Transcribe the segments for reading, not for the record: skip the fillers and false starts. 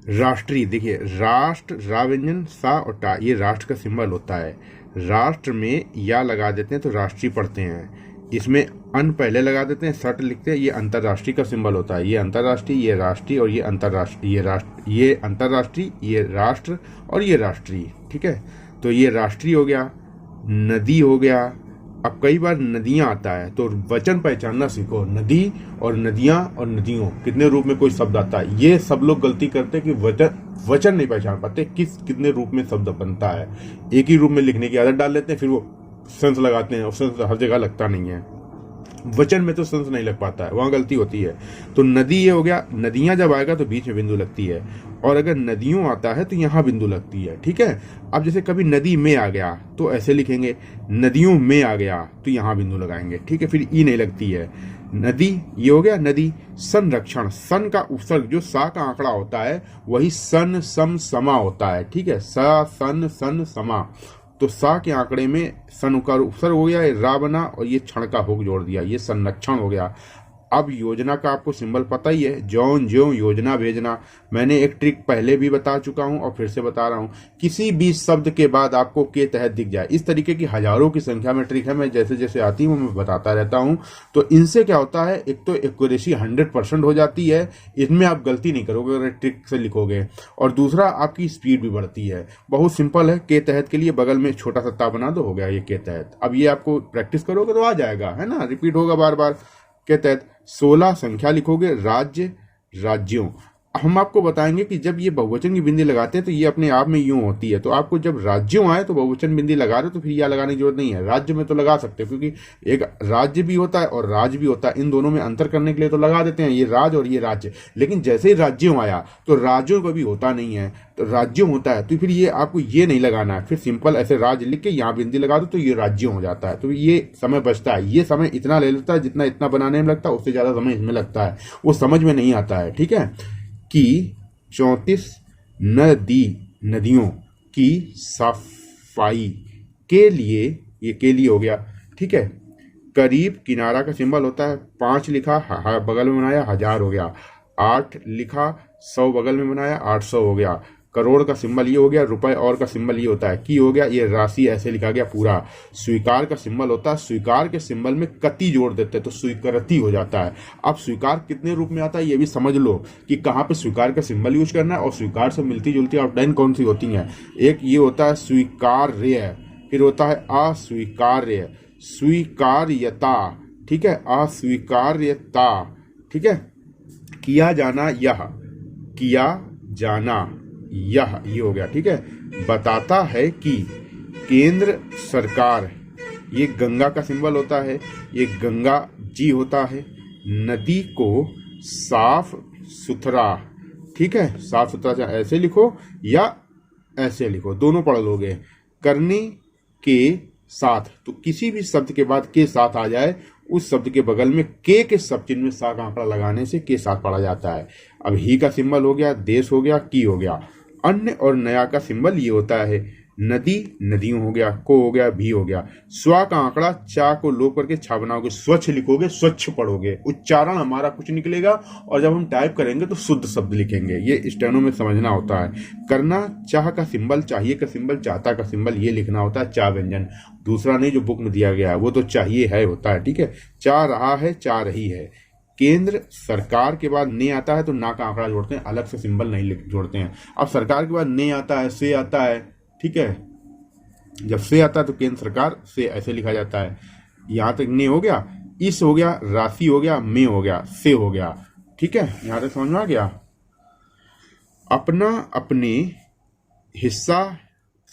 राष्ट्रीय, देखिए राष्ट्र, रा व्यंजन, सा और टा, ये राष्ट्र का सिंबल होता है। राष्ट्र में या लगा देते हैं तो राष्ट्रीय पढ़ते हैं, इसमें अन पहले लगा देते हैं, सट लिखते हैं, ये अंतर्राष्ट्रीय का सिंबल होता है। ये अंतर्राष्ट्रीय, ये राष्ट्रीय और ये अंतर्राष्ट्रीय, ये राष्ट्र, ये अंतर्राष्ट्रीय, ये राष्ट्र और ये राष्ट्रीय। ठीक है, तो ये राष्ट्रीय हो गया। नदी हो गया। अब कई बार नदियां आता है तो वचन पहचानना सीखो। नदी और नदियां और नदियों, कितने रूप में कोई शब्द आता है। ये सब लोग गलती करते हैं कि वचन नहीं पहचान पाते, कितने रूप में शब्द बनता है। एक ही रूप में लिखने की आदत डाल लेते हैं, फिर वो सेंस लगाते हैं और सेंस हर जगह लगता नहीं है। वचन में तो सेंस नहीं लग पाता है, वहां गलती होती है। तो नदी ये हो गया। नदियां जब आएगा तो बीच में बिंदु लगती है, और अगर नदियों आता है तो यहां बिंदु लगती है। ठीक है, अब जैसे कभी नदी में आ गया तो ऐसे लिखेंगे, नदियों में आ गया तो यहां बिंदु लगाएंगे। ठीक है, फिर ई नहीं लगती है। नदी ये हो गया। नदी। संरक्षण, सन का उपसर्ग जो सा का आंकड़ा होता है वही सन सम समा होता है। ठीक है, सा सन सन समा, तो सा के आंकड़े में सन का उपसर्ग हो गया, रा बना और ये क्षण का होक जोड़ दिया, ये संरक्षण हो गया। अब योजना का आपको सिंबल पता ही है, जौन ज्यों योजना भेजना। मैंने एक ट्रिक पहले भी बता चुका हूं और फिर से बता रहा हूं, किसी भी शब्द के बाद आपको के तहत दिख जाए, इस तरीके की हजारों की संख्या में ट्रिक है, मैं जैसे जैसे आती हूं मैं बताता रहता हूं। तो इनसे क्या होता है, एक तो एक्यूरेसी 100% हो जाती है, इसमें आप गलती नहीं करोगे अगर ट्रिक से लिखोगे, और दूसरा आपकी स्पीड भी बढ़ती है। बहुत सिंपल है। के तहत के लिए बगल में छोटा सा ता बना दो, हो गया ये के तहत। अब ये आपको प्रैक्टिस करोगे तो आ जाएगा, है ना, रिपीट होगा बार बार। के तहत 16 संख्या लिखोगे। राज्य, राज्यों। हम आपको बताएंगे कि जब ये बहुवचन की बिंदी लगाते हैं तो ये अपने आप में यूं होती है, तो आपको जब राज्यों आए तो बहुवचन बिंदी लगा रहे हो तो फिर यह लगाने की जरूरत नहीं है। राज्य में तो लगा सकते हो, क्योंकि एक राज्य भी होता है और राज भी होता है, इन दोनों में अंतर करने के लिए तो लगा देते हैं, ये राज और ये राज्य। लेकिन जैसे ही राज्यों आया तो राज्यों को भी होता नहीं है, तो राज्यों होता है, तो फिर ये आपको ये नहीं लगाना है, फिर सिंपल ऐसे राज लिख के यहाँ बिंदी लगा दो तो ये राज्यों हो जाता है। तो ये समय बचता है, ये समय इतना ले लेता है जितना इतना बनाने में लगता है, उससे ज्यादा समय इसमें लगता है, वो समझ में नहीं आता है। ठीक है, कि 34 नदियों की सफाई के लिए, ये के लिए हो गया। ठीक है, करीब किनारा का सिंबल होता है। 5 लिखा, बगल में बनाया, 1000 हो गया। 8 लिखा, 100 बगल में बनाया, 800 हो गया। करोड़ का सिंबल ये हो गया। रुपए और का सिंबल ये होता है, की हो गया, ये राशि ऐसे लिखा गया पूरा। स्वीकार का सिंबल होता है, स्वीकार के सिंबल में कति जोड़ देते हैं तो स्वीकृति हो जाता है। अब स्वीकार कितने रूप में आता है ये भी समझ लो कि कहाँ पे स्वीकार का सिंबल यूज करना है, और स्वीकार से मिलती जुलती आउटलाइन कौन सी होती है। एक ये होता है स्वीकार्य, फिर होता है अस्वीकार्य, स्वीकार्यता। ठीक है, अस्वीकार्यता। ठीक है, किया जाना, यह किया जाना, यह ये हो गया। ठीक है, बताता है कि केंद्र सरकार, ये गंगा का सिंबल होता है, ये गंगा जी होता है। नदी को साफ सुथरा, ठीक है, साफ सुथरा ऐसे लिखो या ऐसे लिखो, दोनों पढ़ लोगे। करने के साथ, तो किसी भी शब्द के बाद के साथ आ जाए, उस शब्द के बगल में के सब चिन्ह में सा का आंकड़ा लगाने से के साथ पढ़ा जाता है। अब ही का सिंबल हो गया, देश हो गया, की हो गया। अन्य और नया का सिंबल ये होता है, नदी नदियों हो गया, को हो गया, भी हो गया। स्व का आंकड़ा, चा को लोप करके छा बनाओगे, स्वच्छ लिखोगे, स्वच्छ पढ़ोगे, उच्चारण हमारा कुछ निकलेगा, और जब हम टाइप करेंगे तो शुद्ध शब्द लिखेंगे। ये स्टेनो में समझना होता है। करना, चाह का सिंबल, चाहिए का सिंबल, चाहता का सिंबल, ये लिखना होता है। चा व्यंजन, दूसरा नहीं जो बुक में दिया गया है, वो तो चाहिए है होता है। ठीक है, चाह रहा है, चाह रही है। केंद्र सरकार के बाद ने आता है तो ना का आंकड़ा जोड़ते हैं, अलग से सिंबल नहीं जोड़ते हैं। अब सरकार के बाद ने आता है, से आता है। ठीक है, जब से आता है तो केंद्र सरकार से ऐसे लिखा जाता है। यहां तक ने हो गया, इस हो गया, राशि हो गया, में हो गया, से हो गया। ठीक है, यहां तक समझ में आ गया। अपना अपने हिस्सा,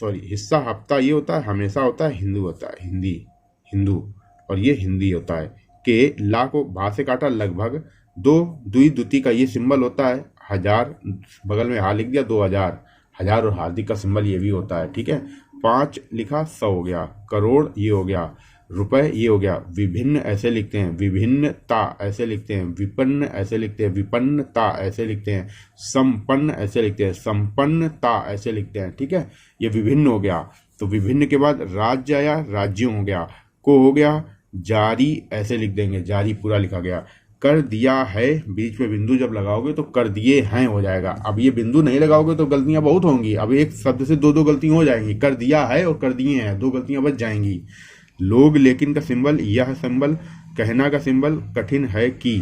हिस्सा हफ्ता ये होता है, हमेशा होता है, हिंदू होता है, हिंदी हिंदू, और ये हिंदी होता है। के ला को भा से काटा, लगभग। दो दुई दुती का ये सिंबल होता है। 1000 बगल में हा लिख दिया, 2000, हजार और हार्दिक का सिंबल ये भी होता है। ठीक है, 5 लिखा, 100 हो गया। करोड़ ये हो गया। रुपए ये हो गया। विभिन्न ऐसे लिखते हैं, विभिन्नता ऐसे लिखते हैं, विपन्न ऐसे लिखते हैं, विपन्नता ऐसे लिखते हैं, संपन्न ऐसे लिखते हैं, संपन्नता ऐसे लिखते हैं। ठीक है, ये विभिन्न हो गया। तो विभिन्न के बाद राज्य आया, राज्यों हो गया। को हो गया, जारी ऐसे लिख देंगे, जारी पूरा लिखा गया। कर दिया है बीच में बिंदु जब लगाओगे तो कर दिए हैं हो जाएगा। अब ये बिंदु नहीं लगाओगे तो गलतियां बहुत होंगी। अब एक शब्द से दो दो गलतियां हो जाएंगी, कर दिया है और कर दिए हैं, दो गलतियां बच जाएंगी। लोग लेकिन का सिंबल, यह सिंबल, कहना का सिंबल, कठिन है कि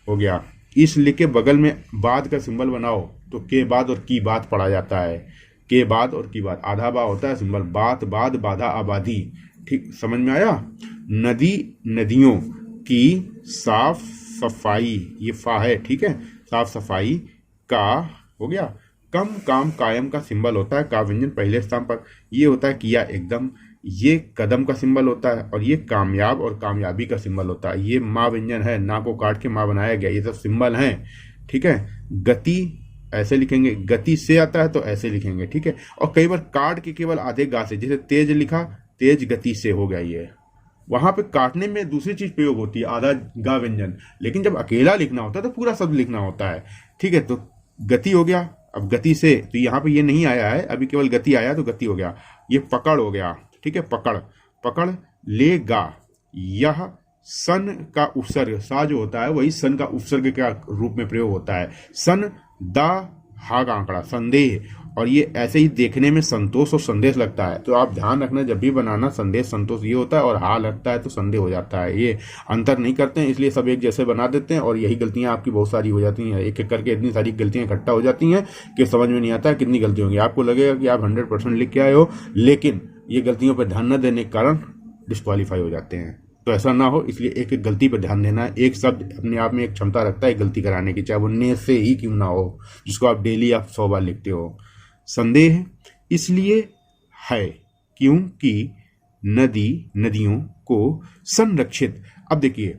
हो गया। इस लिख के बगल में बाद का सिंबल बनाओ तो के बाद और की बात पढ़ा जाता है। के बाद और की बात, आधा बा होता है सिंबल, बात बाद, बाधा आबादी। ठीक, समझ में आया। नदी नदियों की साफ सफाई, ये फा है, ठीक है, साफ सफाई का हो गया। कम काम कायम का सिंबल होता है, का व्यंजन पहले स्थान पर, ये होता है किया एकदम। ये कदम का सिंबल होता है और ये कामयाब और कामयाबी का सिंबल होता है। ये माँ व्यंजन है, ना को काट के माँ बनाया गया, ये सब सिंबल हैं, ठीक है। गति ऐसे लिखेंगे, गति से आता है तो ऐसे लिखेंगे, ठीक है। और कई बार काट के केवल आधे गा से, जैसे तेज लिखा, तेज गति से हो गया। ये वहां पे काटने में दूसरी चीज प्रयोग होती है, आधा गा व्यंजन, लेकिन जब अकेला लिखना होता है तो पूरा शब्द लिखना होता है, ठीक है। तो गति हो गया। अब गति से तो यहाँ पे ये नहीं आया है, अभी केवल गति आया तो गति हो गया। ये पकड़ हो गया, ठीक है, पकड़, पकड़ लेगा। यह सन का उपसर्ग, सा जो होता है वही सन का उपसर्ग के रूप में प्रयोग होता है। सन दा हा का आंकड़ा, संदेह। और ये ऐसे ही देखने में संतोष और संदेश लगता है, तो आप ध्यान रखना जब भी बनाना, संदेश संतोष ये होता है और हा लगता है तो संदेह हो जाता है। ये अंतर नहीं करते हैं, इसलिए सब एक जैसे बना देते हैं और यही गलतियां आपकी बहुत सारी हो जाती हैं। एक एक करके इतनी सारी गलतियां इकट्ठा हो जाती हैं कि समझ में नहीं आता है कितनी गलती होंगी। आपको लगेगा कि आप 100% लिख के आए हो, लेकिन ये गलतियों पर ध्यान न देने के कारण डिस्क्वालीफाई हो जाते हैं। तो ऐसा ना हो, इसलिए एक एक गलती पर ध्यान देना है। एक शब्द अपने आप में एक क्षमता रखता है गलती कराने की, चाहे वो ने से ही क्यों ना हो, जिसको आप डेली आप 100 बार लिखते हो। संदेह इसलिए है क्योंकि नदी नदियों को संरक्षित। अब देखिए,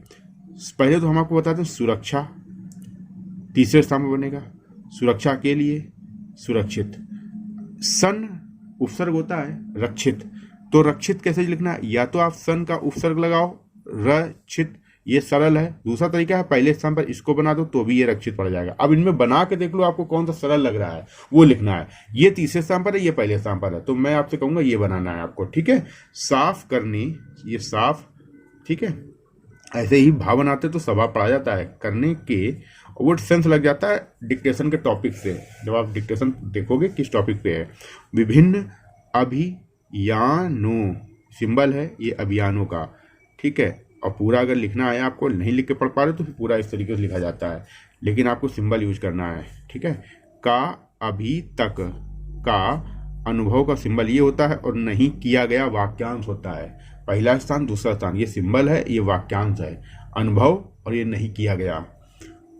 पहले तो हम आपको बताते हैं सुरक्षा तीसरे स्थान में बनेगा, सुरक्षा के लिए सुरक्षित। सन उपसर्ग होता है रक्षित, तो रक्षित कैसे लिखना है, या तो आप सन का उपसर्ग लगाओ, रक्षित, ये सरल है। दूसरा तरीका है पहले स्थान पर इसको बना दो तो भी ये रक्षित पड़ जाएगा। अब इनमें बना के देख लो आपको कौन सा सरल लग रहा है, वो लिखना है। ये तीसरे स्थान पर है, ये पहले स्थान पर है, तो मैं आपसे कहूंगा ये बनाना है आपको, ठीक है। साफ करनी, ये साफ, ठीक है। ऐसे ही भाव बनाते तो सभा पढ़ा जाता है, करने के वो सेंस लग जाता है डिक्टेशन के टॉपिक से। जब आप डिक्टेशन देखोगे किस टॉपिक पे है, विभिन्न अभियानों, सिंबल है ये अभियानों का, ठीक है। और पूरा अगर लिखना है, आपको नहीं लिख के पढ़ पा रहे तो फिर पूरा इस तरीके से लिखा जाता है, लेकिन आपको सिंबल यूज करना है, ठीक है। का अभी तक का अनुभव का सिंबल ये होता है और नहीं किया गया वाक्यांश होता है। पहला स्थान दूसरा स्थान, ये सिंबल है, ये वाक्यांश है, अनुभव और ये नहीं किया गया।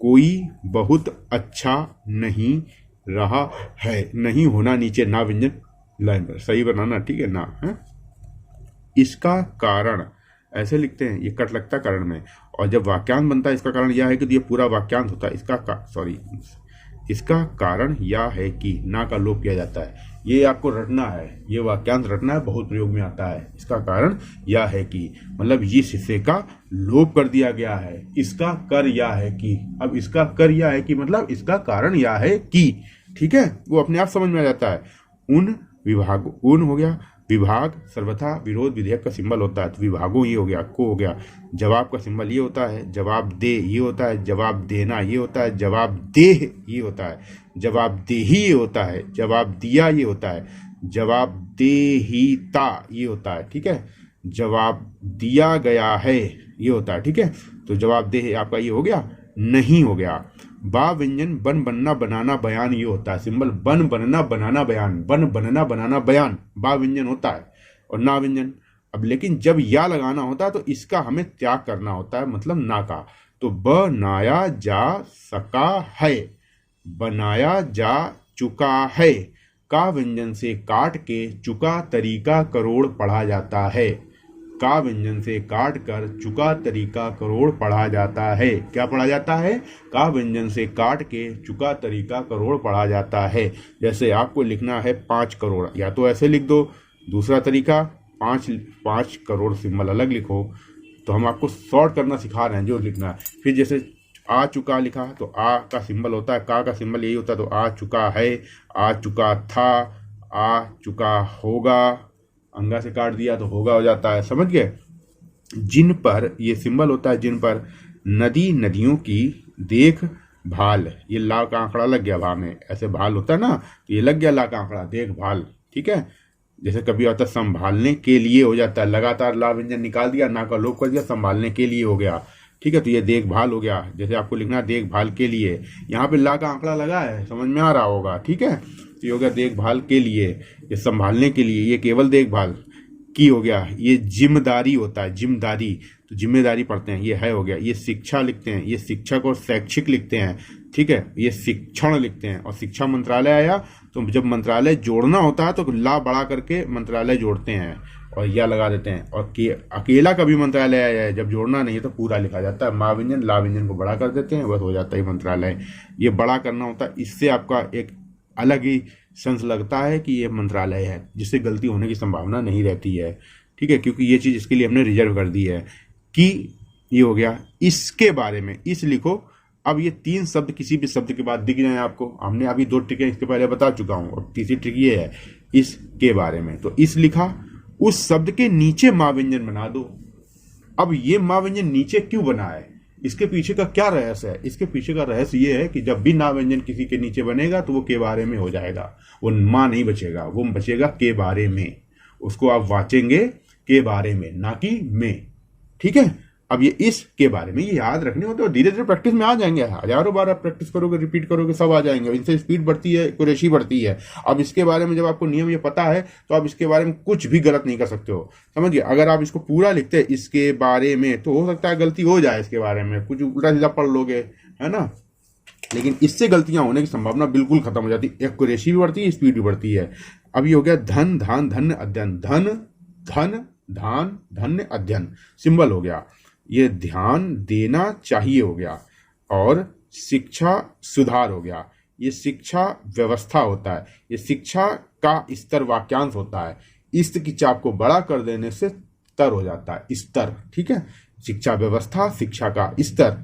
कोई बहुत अच्छा नहीं रहा है, नहीं होना नीचे ना व्यंजन लाइन पर, सही बनाना, ठीक है ना है? इसका कारण ऐसे लिखते हैं, ये कट लगता है कारण में, और जब वाक्यांश बनता है इसका कारण यह है कि ये पूरा वाक्यांश होता है। इसका कारण यह है कि ना का लोप किया जाता है, ये आपको रटना है, ये वाक्यांश रटना है, बहुत प्रयोग में आता है। इसका कारण यह है कि मतलब इस हिस्से का लोप कर दिया गया है, इसका कर यह है कि, अब इसका कर यह है कि मतलब इसका कारण यह है कि, ठीक है, वो अपने आप समझ में आ जाता है। उन विभाग, उन हो गया, विभाग सर्वथा विरोध विधेयक का सिंबल होता है, तो विभागों ये हो गया, को हो गया। जवाब का सिंबल ये होता है, जवाब दे ये होता है, जवाब देना ये होता है, जवाब देह ये होता है, जवाब देही ये होता है, जवाब दिया ये होता है, जवाब देहीता ये होता है, ठीक है। जवाब दिया गया है ये होता है, ठीक है। तो जवाब देह आपका ये हो गया, नहीं हो गया। बा व्यंजन बन बनना बनाना बयान ये होता है, सिंबल बन बनना बनाना बयान, बन बनना बनाना बयान बा व्यंजन होता है और ना व्यंजन। अब लेकिन जब या लगाना होता है तो इसका हमें त्याग करना होता है, मतलब ना का। तो बनाया जा सका है, बनाया जा चुका है, का व्यंजन से काट के चुका तरीका करोड़ पढ़ा जाता है, का व्यंजन से काट कर चुका तरीका करोड़ पढ़ा जाता है। क्या पढ़ा जाता है? का व्यंजन से काट के चुका तरीका करोड़ पढ़ा जाता है। जैसे आपको लिखना है 5 करोड़, या तो ऐसे लिख दो, दूसरा तरीका 5 करोड़ सिंबल अलग लिखो। तो हम आपको शॉर्ट करना सिखा रहे हैं जो लिखना है। फिर जैसे आ चुका लिखा तो आ का सिंबल होता है, का का सिंबल यही होता है, तो आ चुका है, आ चुका था, आ चुका होगा, अंगा से काट दिया तो होगा हो जाता है, समझ गए। जिन पर ये सिंबल होता है, जिन पर नदी नदियों की देख भाल, ये ला का आंकड़ा लग गया भा में, ऐसे भाल होता है ना, तो ये लग गया ला का आंकड़ा, देख भाल। ठीक है, जैसे कभी आता संभालने के लिए हो जाता है, लगातार ला व्यंजन निकाल दिया, ना का लोप कर दिया, संभालने के लिए हो गया। ठीक है, तो ये देखभाल हो गया। जैसे आपको लिखना है देखभाल के लिए, यहाँ पे ला का आंकड़ा लगा है, समझ में आ रहा होगा। ठीक है, तो ये हो गया देखभाल के लिए, ये संभालने के लिए, ये केवल देखभाल की हो गया। ये जिम्मेदारी होता है, जिम्मेदारी, तो जिम्मेदारी पढ़ते हैं, ये है हो गया। ये शिक्षा लिखते हैं, ये शिक्षक और शैक्षिक लिखते हैं। ठीक है, ये शिक्षण लिखते हैं। और शिक्षा मंत्रालय आया तो जब मंत्रालय जोड़ना होता है तो ला बड़ा करके मंत्रालय जोड़ते हैं और या लगा देते हैं। और अकेला कभी मंत्रालय आया है, जब जोड़ना नहीं है तो पूरा लिखा जाता है, माँ व्यंजन ला व्यंजन को बड़ा कर देते हैं, बस हो जाता है मंत्रालय। ये बड़ा करना होता है, इससे आपका एक अलग ही सेंस लगता है कि ये मंत्रालय है, जिससे गलती होने की संभावना नहीं रहती है। ठीक है, क्योंकि ये चीज इसके लिए हमने रिजर्व कर दी है कि ये हो गया। इसके बारे में इस लिखो। अब ये 3 शब्द किसी भी शब्द के बाद दिख जाए आपको, हमने अभी 2 ट्रिकें इसके पहले बता चुका हूं, और तीसरी ट्रिक ये है इसके बारे में। तो इस लिखा, उस शब्द के नीचे माँ व्यंजन बना दो। अब ये माँ व्यंजन नीचे क्यों बना है, इसके पीछे का क्या रहस्य है? इसके पीछे का रहस्य ये है कि जब भी ना व्यंजन किसी के नीचे बनेगा तो वो के बारे में हो जाएगा, वो माँ नहीं बचेगा, वो बचेगा के बारे में। उसको आप वाचेंगे के बारे में, ना कि में। ठीक है, अब ये इस के बारे में ये याद रखने होते हैं, धीरे धीरे प्रैक्टिस में आ जाएंगे। हजारों बार आप प्रैक्टिस करोगे, रिपीट करोगे, सब आ जाएंगे। इनसे स्पीड बढ़ती है, एक्यूरेसी बढ़ती है। अब इसके बारे में जब आपको नियम ये पता है तो आप इसके बारे में कुछ भी गलत नहीं कर सकते हो, समझिए। अगर आप इसको पूरा लिखते हैं इसके बारे में तो हो सकता है गलती हो जाए, इसके बारे में कुछ उल्टा सीधा पढ़ लोगे, है ना। लेकिन इससे गलतियां होने की संभावना बिल्कुल खत्म हो जाती है, एक्यूरेसी भी बढ़ती है, स्पीड भी बढ़ती है। अब ये हो गया धन धान धन्य अध्ययन, धन धन धान धन्य अध्ययन सिंबल हो गया। ये ध्यान देना चाहिए हो गया। और शिक्षा सुधार हो गया। ये शिक्षा व्यवस्था होता है, ये शिक्षा का स्तर वाक्यांश होता है। इस्त की चाप को बड़ा कर देने से तर हो जाता है, स्तर। ठीक है, शिक्षा व्यवस्था, शिक्षा का स्तर,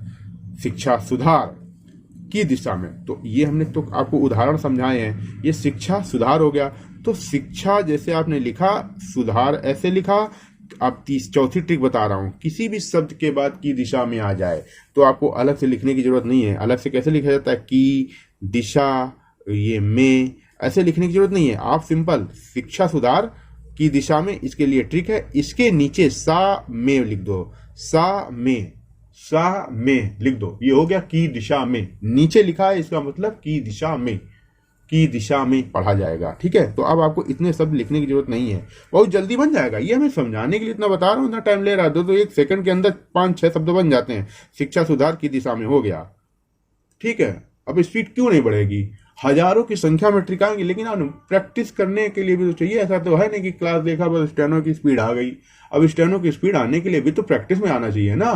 शिक्षा सुधार की दिशा में। तो ये हमने तो आपको उदाहरण समझाए हैं। ये शिक्षा सुधार हो गया। तो शिक्षा जैसे आपने लिखा, सुधार ऐसे लिखा। अब चौथी ट्रिक बता रहा हूं, किसी भी शब्द के बाद की दिशा में आ जाए तो आपको अलग से लिखने की जरूरत नहीं है। अलग से कैसे लिखा जाता है, की दिशा, ये में, ऐसे लिखने की जरूरत नहीं है। आप सिंपल शिक्षा सुधार की दिशा में, इसके लिए ट्रिक है, इसके नीचे सा में लिख दो, सा में लिख दो। ये हो गया की दिशा में, नीचे लिखा है, इसका मतलब की दिशा में पढ़ा जाएगा। ठीक है, तो अब आपको इतने शब्द लिखने की जरूरत नहीं है, बहुत जल्दी बन जाएगा। ये हमें समझाने के लिए इतना बता रहा हूं, इतना टाइम ले रहा है। तो 1 सेकंड के अंदर 5-6 शब्द बन जाते हैं। शिक्षा सुधार की दिशा में हो गया। ठीक है, अब स्पीड क्यों नहीं बढ़ेगी? हजारों की संख्या में ट्रिक आएंगे, लेकिन आप प्रैक्टिस करने के लिए भी तो चाहिए। ऐसा तो है नहीं कि क्लास देखा बस स्टेनो की स्पीड आ गई। अब स्टेनो की स्पीड आने के लिए भी तो प्रैक्टिस में आना चाहिए ना।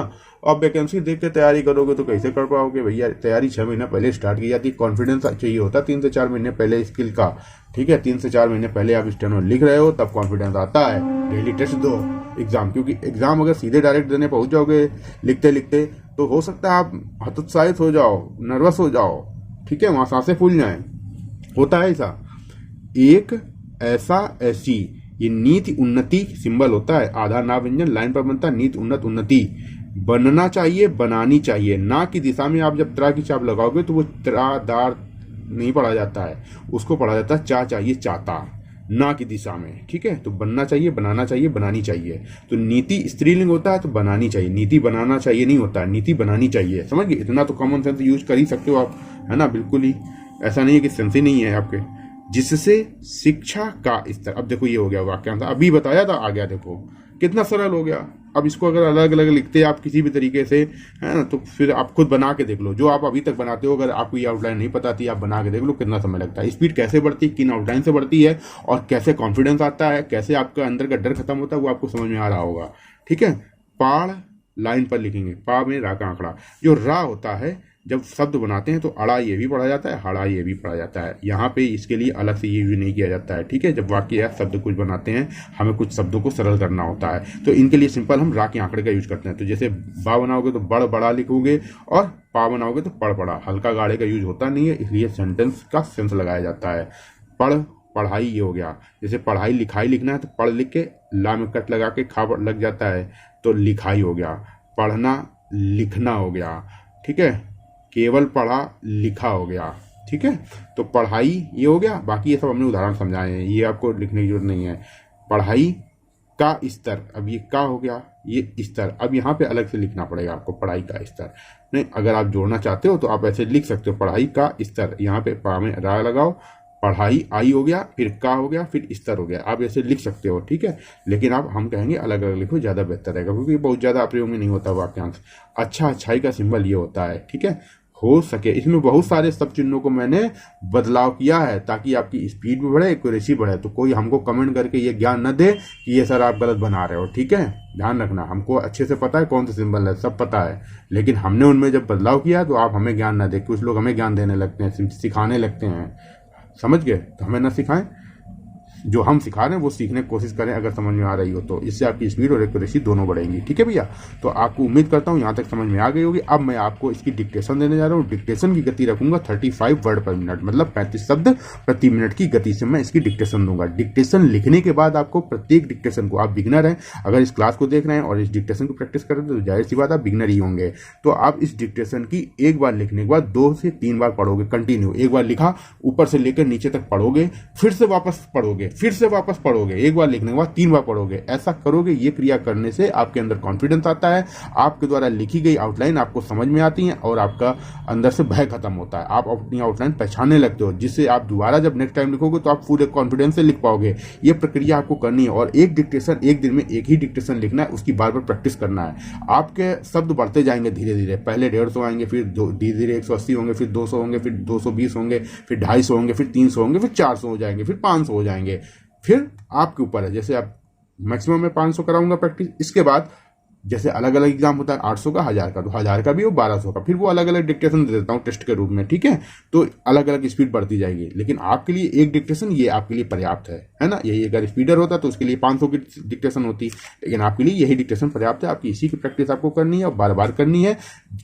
अब वैकेंसी देख के तैयारी करोगे तो कैसे कर पाओगे भैया? तैयारी 6 महीने पहले स्टार्ट की जाती है। कॉन्फिडेंस चाहिए होता है 3 से 4 महीने पहले स्किल का। ठीक है, 3 से 4 महीने पहले आप स्टेनो लिख रहे हो तब कॉन्फिडेंस आता है। डेली टेस्ट दो एग्जाम, क्योंकि एग्जाम अगर सीधे डायरेक्ट देने पहुंच जाओगे लिखते लिखते तो हो सकता है आप हतोत्साहित हो जाओ, नर्वस हो जाओ। ठीक है, वहां सांसें फूल जाएं, होता है ऐसा। एक ऐसा ऐसी, ये नीति उन्नति सिंबल होता है। आधा ना व्यंजन लाइन पर बनता है, नीति उन्नत उन्नति। बनना चाहिए, बनानी चाहिए। ना की दिशा में आप जब त्रा की चाप लगाओगे तो वो त्रादार नहीं पढ़ा जाता है, उसको पढ़ा जाता है चा चाहिए चाता, ना की दिशा में। ठीक है, तो बनना चाहिए, बनाना चाहिए, बनानी चाहिए। तो नीति स्त्रीलिंग होता है तो बनानी चाहिए, नीति बनाना चाहिए नहीं होता है, नीति बनानी चाहिए। समझ गए? इतना तो कॉमन सेंस यूज कर ही सकते हो आप, है ना। बिल्कुल ही ऐसा नहीं है कि सेंस ही नहीं है आपके। जिससे शिक्षा का स्तर, अब देखो ये हो गया वाक्यांश, अभी बताया था, आ गया। देखो कितना सरल हो गया। अब इसको अगर अलग अलग लिखते आप किसी भी तरीके से, है ना, तो फिर आप खुद बना के देख लो। जो आप अभी तक बनाते हो, अगर आपको ये आउटलाइन नहीं पता थी, आप बना के देख लो कितना समय लगता है। स्पीड कैसे बढ़ती है, किन आउटलाइन से बढ़ती है, और कैसे कॉन्फिडेंस आता है, कैसे आपका अंदर का डर खत्म होता है, वो आपको समझ में आ रहा होगा। ठीक है, पाड़ लाइन पर लिखेंगे, पा में रा का आंकड़ा। जो रा होता है जब शब्द बनाते हैं तो अड़ा ये भी पढ़ा जाता है, हड़ा ये भी पढ़ा जाता है। यहाँ पे इसके लिए अलग से ये यूज नहीं किया जाता है। ठीक है, जब वाक्य या शब्द कुछ बनाते हैं, हमें कुछ शब्दों को सरल करना होता है, तो इनके लिए सिंपल हम रा के आंकड़े का यूज करते हैं। तो जैसे बा बनाओगे तो बड़ बड़ा लिखोगे, और पा बनाओगे तो पढ़ पड़ा। हल्का गाड़े का यूज होता नहीं है, इसलिए सेंटेंस का सेंस लगाया जाता है। पढ़ पढ़ाई ये हो गया। जैसे पढ़ाई लिखाई लिखना है तो पढ़ लिख के ला में कट लगा के खा लग जाता है, तो लिखाई हो गया। पढ़ना लिखना हो गया, ठीक है, केवल पढ़ा लिखा हो गया, ठीक है। तो पढ़ाई ये हो गया, बाकी ये सब हमने उदाहरण समझाए हैं, ये आपको लिखने की जरूरत नहीं है। पढ़ाई का स्तर, अब ये का हो गया, ये स्तर, अब यहाँ पे अलग से लिखना पड़ेगा आपको, पढ़ाई का स्तर नहीं, अगर आप जोड़ना चाहते हो तो आप ऐसे लिख सकते हो, पढ़ाई का स्तर, यहाँ पे पा में रा लगाओ, पढ़ाई आई हो गया, फिर का हो गया, फिर स्तर हो गया, आप ऐसे लिख सकते हो, ठीक है। लेकिन आप हम कहेंगे अलग अलग लिखो, ज़्यादा बेहतर रहेगा, क्योंकि बहुत ज़्यादा प्रयोग में नहीं होता वाक्यांश। अच्छा, अच्छाई का सिंबल ये होता है, ठीक है। हो सके इसमें बहुत सारे सब चिन्हों को मैंने बदलाव किया है ताकि आपकी स्पीड भी बढ़े, एक्यूरेसी बढ़े। तो कोई हमको कमेंट करके ये ज्ञान न दे कि ये सर आप गलत बना रहे हो, ठीक है। ध्यान रखना, हमको अच्छे से पता है कौन सा सिंबल है, सब पता है, लेकिन हमने उनमें जब बदलाव किया तो आप हमें ज्ञान न दे। कुछ लोग हमें ज्ञान देने लगते हैं, सिखाने लगते हैं, समझ गए, तो हमें ना सिखाएं, जो हम सिखा रहे हैं वो सीखने की कोशिश करें, अगर समझ में आ रही हो तो। इससे आपकी स्पीड और एक्यूरेसी दोनों बढ़ेंगी, ठीक है भैया। तो आपको उम्मीद करता हूँ यहाँ तक समझ में आ गई होगी। अब मैं आपको इसकी डिक्टेशन देने जा रहा हूँ। डिक्टेशन की गति रखूंगा 35 वर्ड पर मिनट, मतलब 35 शब्द प्रति मिनट की गति से मैं इसकी डिक्टेशन दूंगा। डिक्टेशन लिखने के बाद आपको प्रत्येक डिक्टेशन को, आप बिगनर हैं, अगर इस क्लास को देख रहे हैं और इस डिक्टेशन की प्रैक्टिस कर रहे हैं तो जाहिर सी बात आप बिगनर ही होंगे। तो आप इस डिक्टेशन की एक बार लिखने के बाद 2 से 3 बार पढ़ोगे कंटिन्यू। एक बार लिखा, ऊपर से लेकर नीचे तक पढ़ोगे, फिर से वापस पढ़ोगे, फिर से वापस पढ़ोगे, एक बार लिखने के बाद 3 बार पढ़ोगे। ऐसा करोगे, ये क्रिया करने से आपके अंदर कॉन्फिडेंस आता है, आपके द्वारा लिखी गई आउटलाइन आपको समझ में आती है और आपका अंदर से भय खत्म होता है। आप अपनी आउटलाइन पहचानने लगते हो, जिससे आप दोबारा जब नेक्स्ट टाइम लिखोगे तो आप पूरे कॉन्फिडेंस से लिख पाओगे। ये प्रक्रिया आपको करनी है और एक डिक्टेशन, एक दिन में एक ही डिक्टेशन लिखना है, उसकी बार बार प्रैक्टिस करना है। आपके शब्द बढ़ते जाएंगे धीरे धीरे, पहले 150 आएंगे, फिर धीरे धीरे 180 होंगे, फिर 200 होंगे, फिर 220 होंगे, फिर 250 होंगे, फिर 300 होंगे, फिर 400 हो जाएंगे, फिर 500 हो जाएंगे। फिर आपके ऊपर है, जैसे आप मैक्सिमम में 500 कराऊंगा प्रैक्टिस, इसके बाद जैसे अलग अलग एग्जाम होता है 800 का, 1000 का, तो 1000 का भी हो, 1200 का, फिर वो अलग अलग डिक्टेशन दे देता हूँ टेस्ट के रूप में, ठीक है। तो अलग अलग स्पीड बढ़ती जाएगी, लेकिन आपके लिए एक डिक्टेशन ये आपके लिए पर्याप्त है ना। यही अगर स्पीडर होता तो उसके लिए 500 की डिक्टेशन होती, लेकिन आपके लिए यही डिक्टेशन पर्याप्त है। आपकी इसी की प्रैक्टिस आपको करनी है और बार बार करनी है।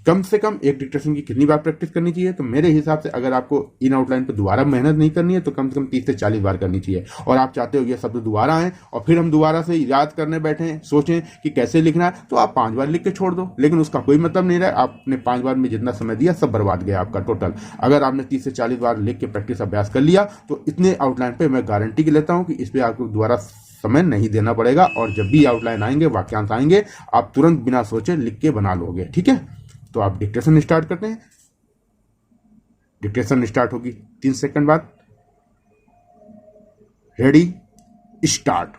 कम से कम एक डिक्टेशन की कितनी बार प्रैक्टिस करनी चाहिए, तो मेरे हिसाब से अगर आपको इन आउटलाइन पर दोबारा मेहनत नहीं करनी है तो कम से कम 30 से 40 बार करनी चाहिए। और आप चाहते हो ये शब्द दोबारा आए और फिर हम दोबारा से याद करने बैठे, सोचें कि कैसे लिखना है, तो आप 5 बार लिख के छोड़ दो, लेकिन उसका कोई मतलब नहीं रहा। आपने 5 बार में जितना समय दिया सब बर्बाद गया आपका टोटल। अगर आपने 30 से 40 बार लिख के प्रैक्टिस अभ्यास कर लिया तो इतने आउटलाइन पे मैं गारंटी की लेता हूं कि इस पे आपको दोबारा समय नहीं देना पड़ेगा। और जब भी आउटलाइन आएंगे, वाक्यांश आएंगे, आप तुरंत बिना सोचे लिख के बना लोगे, ठीक है। तो आप डिक्टेशन स्टार्ट करते हैं। डिक्टेशन स्टार्ट होगी 3 सेकंड बाद। Ready, start.